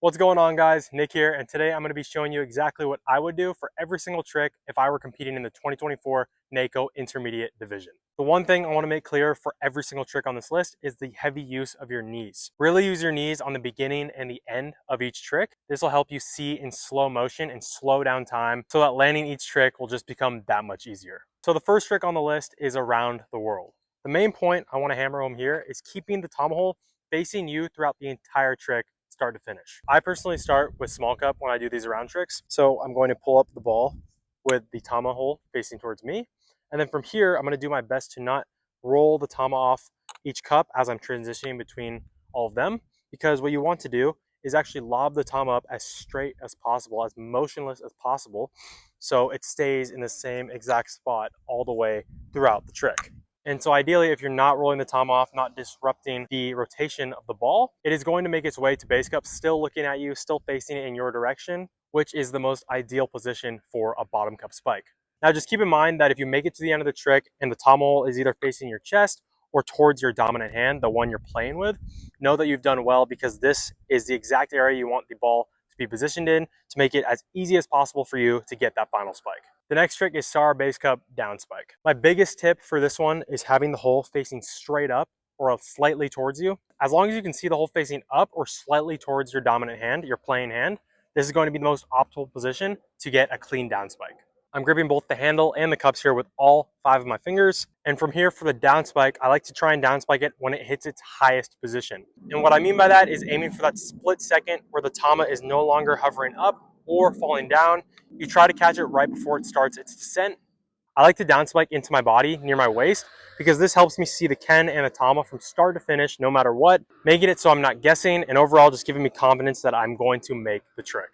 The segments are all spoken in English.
What's going on, guys? Nick here, and today I'm going to be showing you exactly what I would do for every single trick if I were competing in the 2024 NAKO Intermediate Division. The one thing I want to make clear for every single trick on this list is the heavy use of your knees. Really use your knees on the beginning and the end of each trick. This will help you see in slow motion and slow down time so that landing each trick will just become that much easier. So the first trick on the list is around the world. The main point I want to hammer home here is keeping the tomahawk facing you throughout the entire trick, start to finish. I personally start with small cup when I do these around tricks. So I'm going to pull up the ball with the tomahawk facing towards me. And then from here, I'm going to do my best to not roll the tama off each cup as I'm transitioning between all of them. Because what you want to do is actually lob the tama up as straight as possible, as motionless as possible, so it stays in the same exact spot all the way throughout the trick. And so ideally, if you're not rolling the tom off, not disrupting the rotation of the ball, it is going to make its way to base cup, still looking at you, still facing it in your direction, which is the most ideal position for a bottom cup spike. Now just keep in mind that if you make it to the end of the trick and the tomahawk is either facing your chest or towards your dominant hand, the one you're playing with, know that you've done well, because this is the exact area you want the ball to be positioned in to make it as easy as possible for you to get that final spike. The next trick is Sara base cup down spike. My biggest tip for this one is having the hole facing straight up or slightly towards you. As long as you can see the hole facing up or slightly towards your dominant hand, your playing hand, this is going to be the most optimal position to get a clean down spike. I'm gripping both the handle and the cups here with all 5 of my fingers. And from here for the down spike, I like to try and down spike it when it hits its highest position. And what I mean by that is aiming for that split second where the tama is no longer hovering up or falling down. You try to catch it right before it starts its descent. I like to down spike into my body near my waist because this helps me see the ken and the tama from start to finish no matter what, making it so I'm not guessing, and overall just giving me confidence that I'm going to make the trick.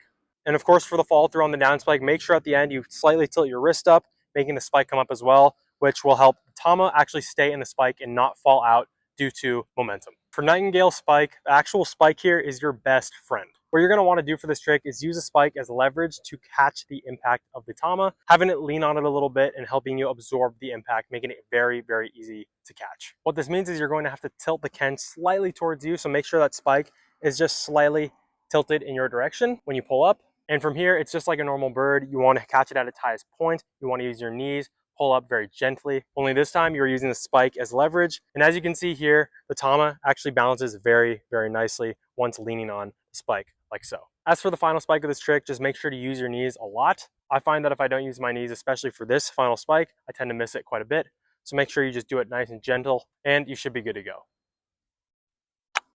And of course, for the follow through on the down spike, make sure at the end you slightly tilt your wrist up, making the spike come up as well, which will help the tama actually stay in the spike and not fall out due to momentum. For Nightingale spike, the actual spike here is your best friend. What you're going to want to do for this trick is use a spike as leverage to catch the impact of the tama, having it lean on it a little bit and helping you absorb the impact, making it very, very easy to catch. What this means is you're going to have to tilt the ken slightly towards you, so make sure that spike is just slightly tilted in your direction when you pull up. And from here, it's just like a normal bird. You want to catch it at its highest point. You want to use your knees, pull up very gently. Only this time you're using the spike as leverage. And as you can see here, the tama actually balances very, very nicely once leaning on the spike like so. As for the final spike of this trick, just make sure to use your knees a lot. I find that if I don't use my knees, especially for this final spike, I tend to miss it quite a bit. So make sure you just do it nice and gentle and you should be good to go.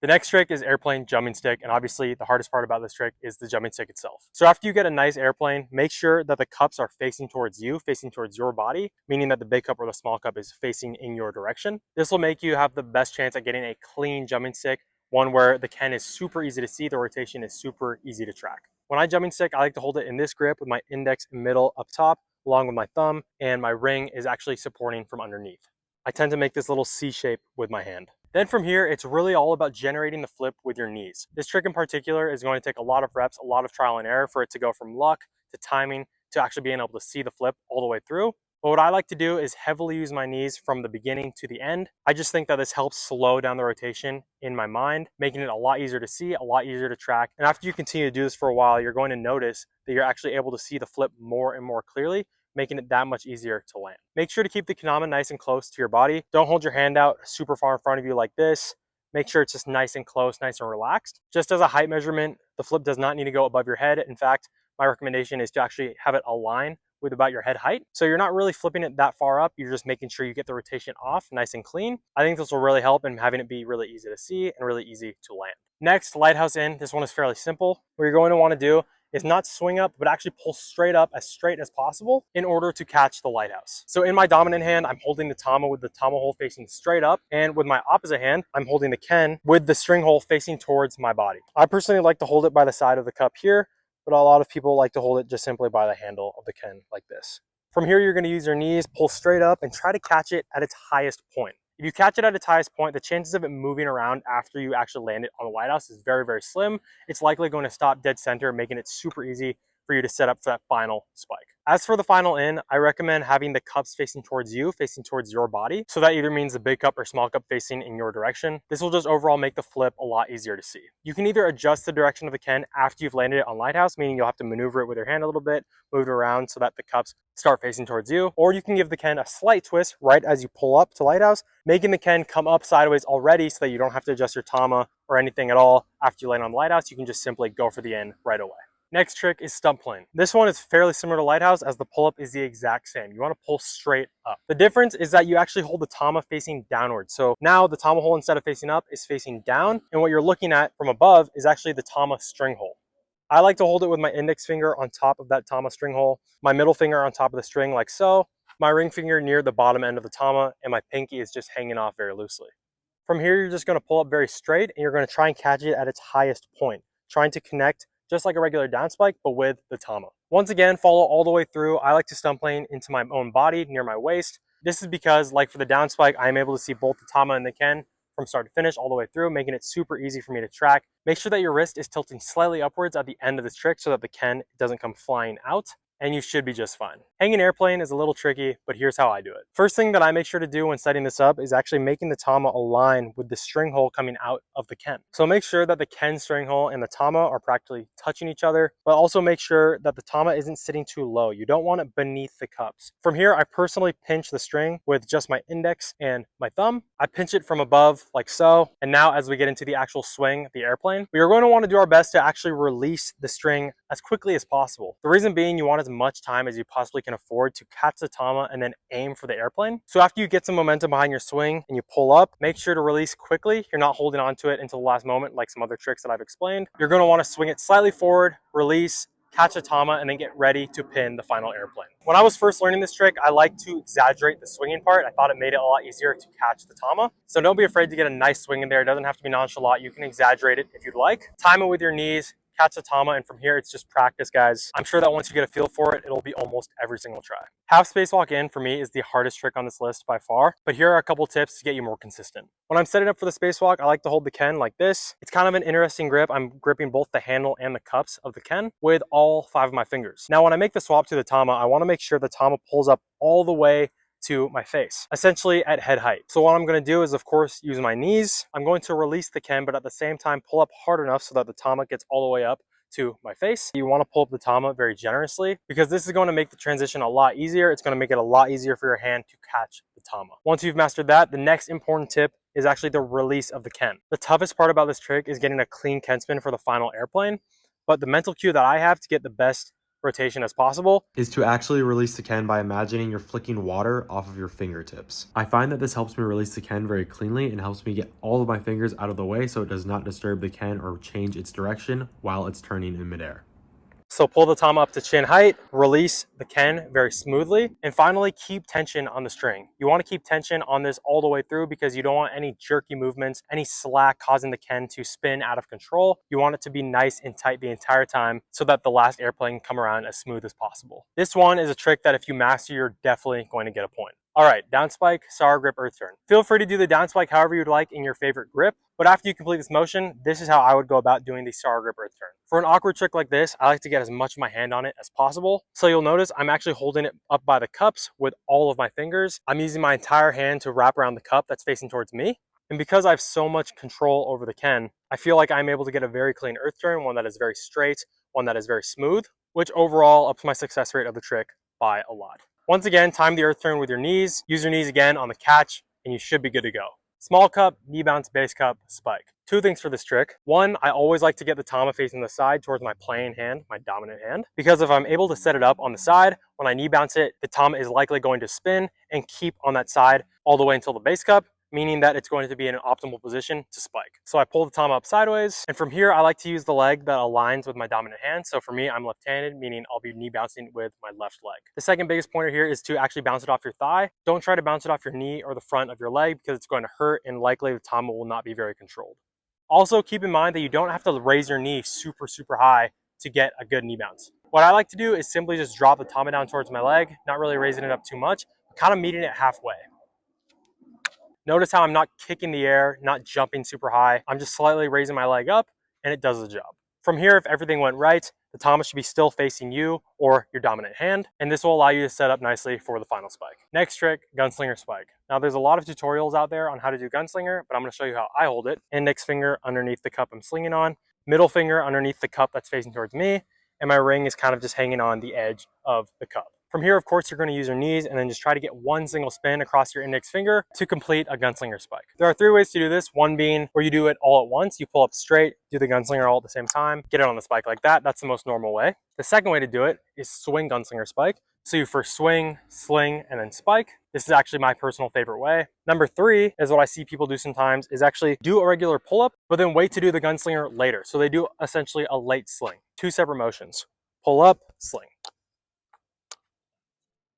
The next trick is airplane jumping stick, and obviously the hardest part about this trick is the jumping stick itself. So after you get a nice airplane, make sure that the cups are facing towards you, facing towards your body, meaning that the big cup or the small cup is facing in your direction. This will make you have the best chance at getting a clean jumping stick, one where the ken is super easy to see, the rotation is super easy to track. When I jumping stick, I like to hold it in this grip with my index and middle up top, along with my thumb, and my ring is actually supporting from underneath. I tend to make this little C shape with my hand. Then from here, it's really all about generating the flip with your knees. This trick in particular is going to take a lot of reps, a lot of trial and error for it to go from luck to timing to actually being able to see the flip all the way through. But what I like to do is heavily use my knees from the beginning to the end. I just think that this helps slow down the rotation in my mind, making it a lot easier to see, a lot easier to track. And after you continue to do this for a while, you're going to notice that you're actually able to see the flip more and more clearly, making it that much easier to land. Make sure to keep the kanama nice and close to your body. Don't hold your hand out super far in front of you like this. Make sure it's just nice and close, nice and relaxed. Just as a height measurement, the flip does not need to go above your head. In fact, my recommendation is to actually have it align with about your head height. So you're not really flipping it that far up. You're just making sure you get the rotation off nice and clean. I think this will really help in having it be really easy to see and really easy to land. Next, lighthouse in. This one is fairly simple. What you're going to want to do is not swing up, but actually pull straight up as straight as possible in order to catch the lighthouse. So in my dominant hand, I'm holding the tama with the tama hole facing straight up, and with my opposite hand, I'm holding the ken with the string hole facing towards my body. I personally like to hold it by the side of the cup here, but a lot of people like to hold it just simply by the handle of the ken like this. From here, you're going to use your knees, pull straight up, and try to catch it at its highest point. If you catch it at its highest point, the chances of it moving around after you actually land it on the lighthouse is very, very slim. It's likely going to stop dead center, making it super easy for you to set up for that final spike. As for the final in, I recommend having the cups facing towards you, facing towards your body. So that either means the big cup or small cup facing in your direction. This will just overall make the flip a lot easier to see. You can either adjust the direction of the Ken after you've landed it on Lighthouse, meaning you'll have to maneuver it with your hand a little bit, move it around so that the cups start facing towards you. Or you can give the Ken a slight twist right as you pull up to Lighthouse, making the Ken come up sideways already so that you don't have to adjust your tama or anything at all after you land on the Lighthouse. You can just simply go for the in right away. Next trick is stunt playing. This one is fairly similar to Lighthouse as the pull-up is the exact same. You want to pull straight up. The difference is that you actually hold the tama facing downward. So now the tama hole, instead of facing up, is facing down, and what you're looking at from above is actually the tama string hole. I like to hold it with my index finger on top of that tama string hole, my middle finger on top of the string like so, my ring finger near the bottom end of the tama, and my pinky is just hanging off very loosely. From here, you're just going to pull up very straight, and you're going to try and catch it at its highest point, trying to connect just like a regular downspike, but with the tama. Once again, follow all the way through. I like to stunt plane into my own body near my waist. This is because, like for the downspike, I'm able to see both the tama and the Ken from start to finish all the way through, making it super easy for me to track. Make sure that your wrist is tilting slightly upwards at the end of this trick so that the Ken doesn't come flying out, and you should be just fine. Hanging airplane is a little tricky, but here's how I do it. First thing that I make sure to do when setting this up is actually making the tama align with the string hole coming out of the Ken. So make sure that the Ken string hole and the tama are practically touching each other, but also make sure that the tama isn't sitting too low. You don't want it beneath the cups. From here, I personally pinch the string with just my index and my thumb. I pinch it from above like so. And now as we get into the actual swing, the airplane, we are going to want to do our best to actually release the string as quickly as possible. The reason being, you want as much time as you possibly can afford to catch the tama and then aim for the airplane. So after you get some momentum behind your swing and you pull up, make sure to release quickly. You're not holding on to it until the last moment like some other tricks that I've explained. You're going to want to swing it slightly forward, release, catch a tama, and then get ready to pin the final airplane. When I was first learning this trick, I like to exaggerate the swinging part. I thought it made it a lot easier to catch the tama. So don't be afraid to get a nice swing in there. It doesn't have to be nonchalant. You can exaggerate it if you'd like. Time it with your knees, catch the tama, and from here it's just practice, guys. I'm sure that once you get a feel for it, it'll be almost every single try. Half spacewalk in for me is the hardest trick on this list by far, but here are a couple tips to get you more consistent. When I'm setting up for the spacewalk, I like to hold the Ken like this. It's kind of an interesting grip. I'm gripping both the handle and the cups of the Ken with all 5 of my fingers. Now when I make the swap to the tama, I want to make sure the tama pulls up all the way to my face, essentially at head height. So what I'm going to do is, of course, use my knees. I'm going to release the Ken, but at the same time pull up hard enough so that the tama gets all the way up to my face. You want to pull up the tama very generously because this is going to make the transition a lot easier. It's going to make it a lot easier for your hand to catch the tama. Once you've mastered that, the next important tip is actually the release of the Ken. The toughest part about this trick is getting a clean Ken spin for the final airplane, but the mental cue that I have to get the best rotation as possible is to actually release the Ken by imagining you're flicking water off of your fingertips. I find that this helps me release the Ken very cleanly and helps me get all of my fingers out of the way so it does not disturb the Ken or change its direction while it's turning in midair. So pull the tama up to chin height, release the Ken very smoothly, and finally keep tension on the string. You want to keep tension on this all the way through because you don't want any jerky movements, any slack causing the Ken to spin out of control. You want it to be nice and tight the entire time so that the last airplane can come around as smooth as possible. This one is a trick that if you master, you're definitely going to get a point. All right, downspike, Sara grip, earth turn. Feel free to do the downspike however you'd like in your favorite grip, but after you complete this motion, this is how I would go about doing the Sara grip, earth turn. For an awkward trick like this, I like to get as much of my hand on it as possible. So you'll notice I'm actually holding it up by the cups with all of my fingers. I'm using my entire hand to wrap around the cup that's facing towards me. And because I have so much control over the Ken, I feel like I'm able to get a very clean earth turn, one that is very straight, one that is very smooth, which overall ups my success rate of the trick by a lot. Once again, time the earth turn with your knees. Use your knees again on the catch, and you should be good to go. Small cup, knee bounce, base cup, spike. 2 things for this trick. 1, I always like to get the tama facing the side towards my playing hand, my dominant hand, because if I'm able to set it up on the side, when I knee bounce it, the tama is likely going to spin and keep on that side all the way until the base cup, meaning that it's going to be in an optimal position to spike. So I pull the tama up sideways, and from here I like to use the leg that aligns with my dominant hand. So for me, I'm left-handed, meaning I'll be knee bouncing with my left leg. The second biggest pointer here is to actually bounce it off your thigh. Don't try to bounce it off your knee or the front of your leg because it's going to hurt and likely the tama will not be very controlled. Also keep in mind that you don't have to raise your knee super high to get a good knee bounce. What I like to do is simply just drop the tama down towards my leg, not really raising it up too much, but kind of meeting it halfway. Notice how I'm not kicking the air, not jumping super high. I'm just slightly raising my leg up, and it does the job. From here, if everything went right, the Tama should be still facing you or your dominant hand, and this will allow you to set up nicely for the final spike. Next trick, Gunslinger spike. Now there's a lot of tutorials out there on how to do Gunslinger, but I'm going to show you how I hold it. Index finger underneath the cup I'm slinging on, middle finger underneath the cup that's facing towards me, and my ring is kind of just hanging on the edge of the cup. From here, of course, you're going to use your knees and then just try to get one single spin across your index finger to complete a Gunslinger spike. There are 3 ways to do this, one being where you do it all at once. You pull up straight, do the Gunslinger all at the same time, get it on the spike like that. That's the most normal way. The second way to do it is swing Gunslinger spike. So you first swing, sling, and then spike. This is actually my personal favorite way. Number 3 is what I see people do sometimes is actually do a regular pull-up, but then wait to do the Gunslinger later. So they do essentially a late sling. 2 separate motions. Pull up, sling.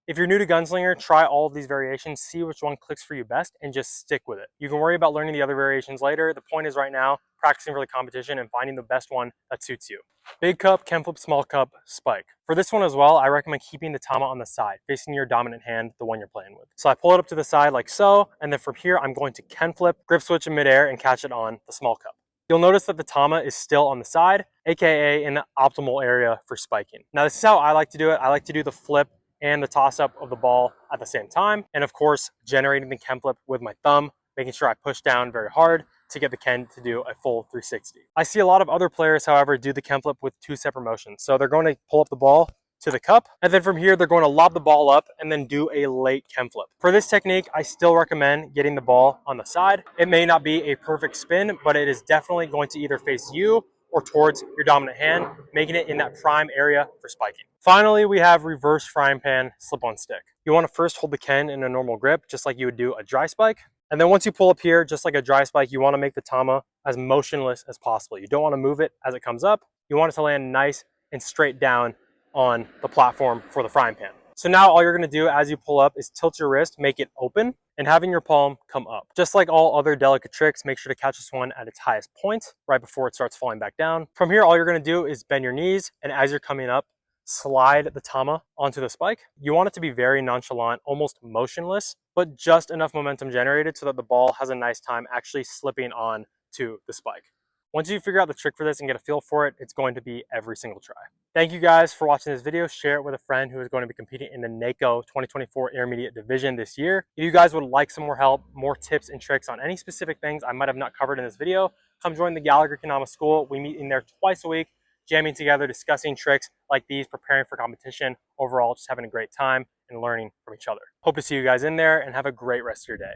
If you're new to Gunslinger, try all of these variations, see which one clicks for you best, and just stick with it. You can worry about learning the other variations later. The point is right now, practicing for the competition and finding the best one that suits you. Big cup, kenflip, small cup, spike. For this one as well, I recommend keeping the Tama on the side, facing your dominant hand, the one you're playing with. So I pull it up to the side like so, and then from here, I'm going to kenflip, grip switch in midair, and catch it on the small cup. You'll notice that the Tama is still on the side, aka in the optimal area for spiking. Now this is how I like to do it. I like to do the flip and the toss up of the ball at the same time. And of course, generating the ken flip with my thumb, making sure I push down very hard to get the ken to do a full 360. I see a lot of other players, however, do the ken flip with 2 separate motions. So they're going to pull up the ball to the cup, and then from here, they're going to lob the ball up and then do a late ken flip. For this technique, I still recommend getting the ball on the side. It may not be a perfect spin, but it is definitely going to either face you or towards your dominant hand, making it in that prime area for spiking. Finally, we have reverse frying pan slip-on stick. You want to first hold the ken in a normal grip, just like you would do a dry spike. And then once you pull up here, just like a dry spike, you want to make the Tama as motionless as possible. You don't want to move it as it comes up. You want it to land nice and straight down on the platform for the frying pan. So now all you're going to do as you pull up is tilt your wrist, make it open, and having your palm come up. Just like all other delicate tricks, make sure to catch this one at its highest point right before it starts falling back down. From here, all you're going to do is bend your knees, and as you're coming up, slide the Tama onto the spike. You want it to be very nonchalant, almost motionless, but just enough momentum generated so that the ball has a nice time actually slipping on to the spike. Once you figure out the trick for this and get a feel for it, it's going to be every single try. Thank you guys for watching this video. Share it with a friend who is going to be competing in the NAKO 2024 Intermediate Division this year. If you guys would like some more help, more tips and tricks on any specific things I might have not covered in this video, come join the Gallagher School. We meet in there twice a week, jamming together, discussing tricks like these, preparing for competition, overall just having a great time and learning from each other. Hope to see you guys in there and have a great rest of your day.